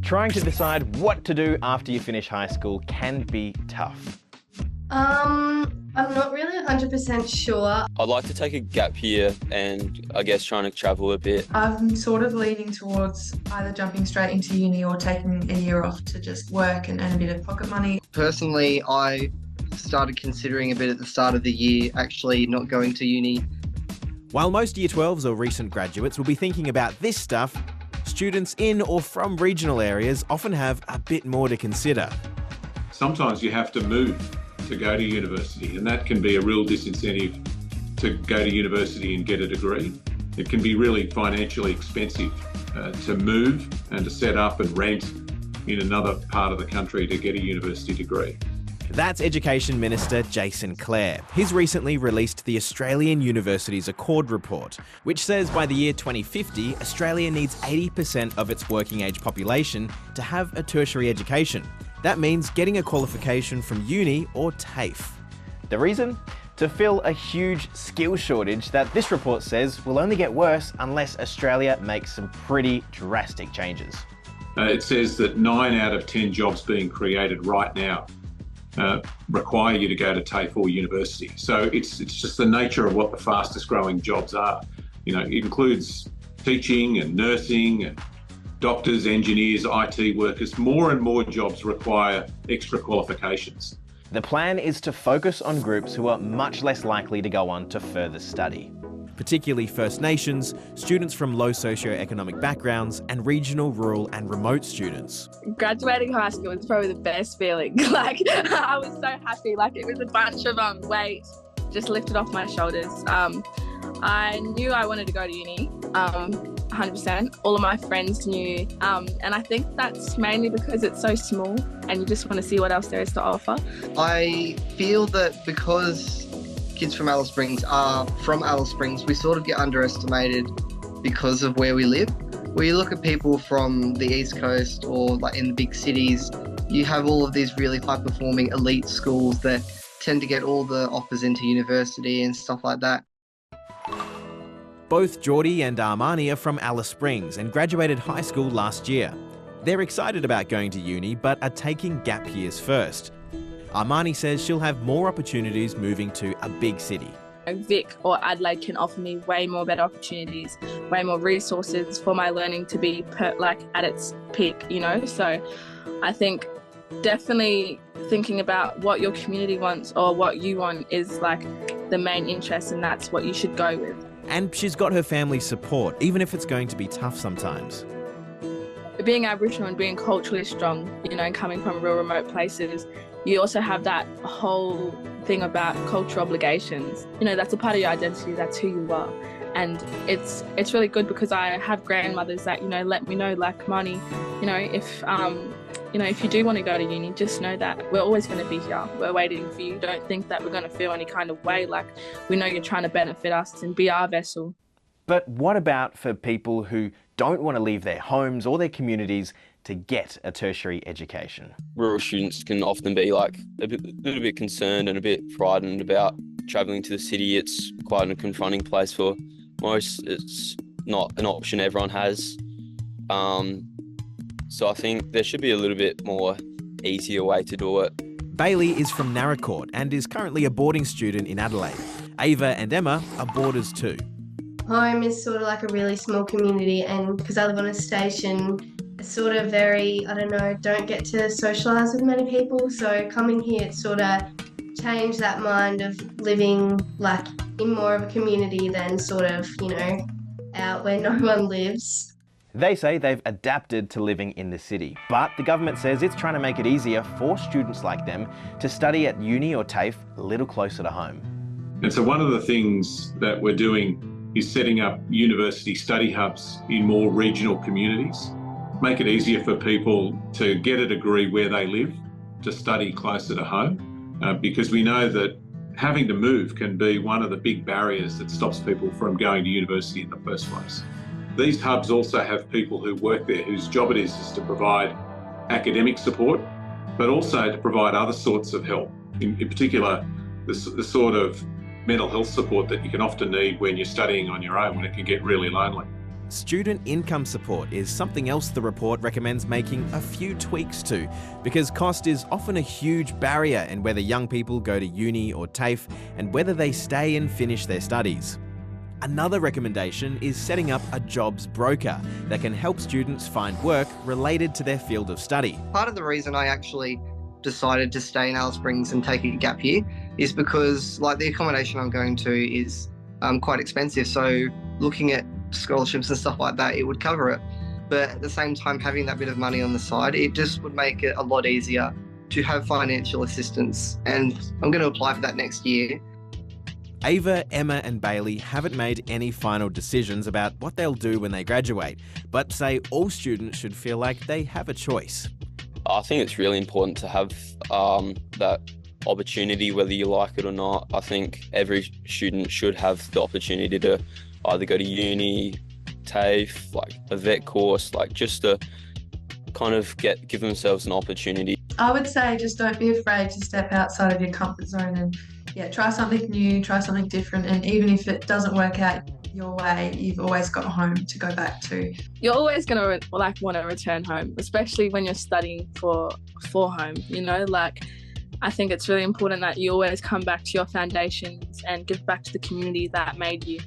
Trying to decide what to do after you finish high school can be tough. I'm not really 100% sure. I'd like to take a gap year and I guess trying to travel a bit. I'm sort of leaning towards either jumping straight into uni or taking a year off to just work and earn a bit of pocket money. Personally, I started considering a bit at the start of the year, actually not going to uni. While most Year 12s or recent graduates will be thinking about this stuff, students in or from regional areas often have a bit more to consider. Sometimes you have to move to go to university, and that can be a real disincentive to go to university and get a degree. It can be really financially expensive to move and to set up and rent in another part of the country to get a university degree. That's Education Minister Jason Clare. He's recently released the Australian Universities Accord report, which says by the year 2050, Australia needs 80% of its working age population to have a tertiary education. That means getting a qualification from uni or TAFE. The reason? To fill a huge skills shortage that this report says will only get worse unless Australia makes some pretty drastic changes. It says that 9 out of 10 jobs being created right now require you to go to TAFE or university. So it's just the nature of what the fastest growing jobs are. You know, it includes teaching and nursing and doctors, engineers, IT workers. More and more jobs require extra qualifications. The plan is to focus on groups who are much less likely to go on to further study, particularly First Nations, students from low socioeconomic backgrounds, and regional, rural and remote students. Graduating high school was probably the best feeling. I was so happy, it was a bunch of weight just lifted off my shoulders. I knew I wanted to go to uni, 100%. All of my friends knew, and I think that's mainly because it's so small and you just want to see what else there is to offer. I feel that because kids from Alice Springs are from Alice Springs, we sort of get underestimated because of where we live. When you look at people from the East Coast or in the big cities, you have all of these really high-performing elite schools that tend to get all the offers into university and stuff like that. Both Geordie and Armani are from Alice Springs and graduated high school last year. They're excited about going to uni, but are taking gap years first. Armani says she'll have more opportunities moving to a big city. Vic or Adelaide can offer me way more better opportunities, way more resources for my learning to be at its peak, So I think definitely thinking about what your community wants or what you want is the main interest, and that's what you should go with. And she's got her family's support, even if it's going to be tough sometimes. Being Aboriginal and being culturally strong, and coming from real remote places, you also have that whole thing about cultural obligations. That's a part of your identity, that's who you are. And it's really good because I have grandmothers that, let me know, Marnie, if you do want to go to uni, just know that we're always going to be here. We're waiting for you. Don't think that we're going to feel any kind of way. We know you're trying to benefit us and be our vessel. But what about for people who don't want to leave their homes or their communities to get a tertiary education? Rural students can often be a little bit concerned and a bit frightened about travelling to the city. It's quite a confronting place for most. It's not an option everyone has. So I think there should be a little bit more easier way to do it. Bailey is from Naracoorte and is currently a boarding student in Adelaide. Ava and Emma are boarders too. Home is sort of a really small community, and because I live on a station, it's sort of very, don't get to socialise with many people. So coming here, it's sort of changed that mind of living in more of a community than sort of, out where no one lives. They say they've adapted to living in the city, but the government says it's trying to make it easier for students like them to study at uni or TAFE a little closer to home. And so one of the things that we're doing is setting up university study hubs in more regional communities, make it easier for people to get a degree where they live, to study closer to home, because we know that having to move can be one of the big barriers that stops people from going to university in the first place. These hubs also have people who work there whose job it is to provide academic support, but also to provide other sorts of help, in particular the sort of mental health support that you can often need when you're studying on your own, when it can get really lonely. Student income support is something else the report recommends making a few tweaks to, because cost is often a huge barrier in whether young people go to uni or TAFE and whether they stay and finish their studies. Another recommendation is setting up a jobs broker that can help students find work related to their field of study. Part of the reason I actually decided to stay in Alice Springs and take a gap year is because the accommodation I'm going to is quite expensive. So looking at scholarships and stuff like that, it would cover it. But at the same time, having that bit of money on the side, it just would make it a lot easier to have financial assistance. And I'm going to apply for that next year. Ava, Emma and Bailey haven't made any final decisions about what they'll do when they graduate, but say all students should feel like they have a choice. I think it's really important to have that opportunity, whether you like it or not. I think every student should have the opportunity to either go to uni, TAFE, a vet course, just to kind of give themselves an opportunity. I would say just don't be afraid to step outside of your comfort zone and try something new, try something different. And even if it doesn't work out your way, you've always got a home to go back to. You're always going to want to return home, especially when you're studying for home, I think it's really important that you always come back to your foundations and give back to the community that made you.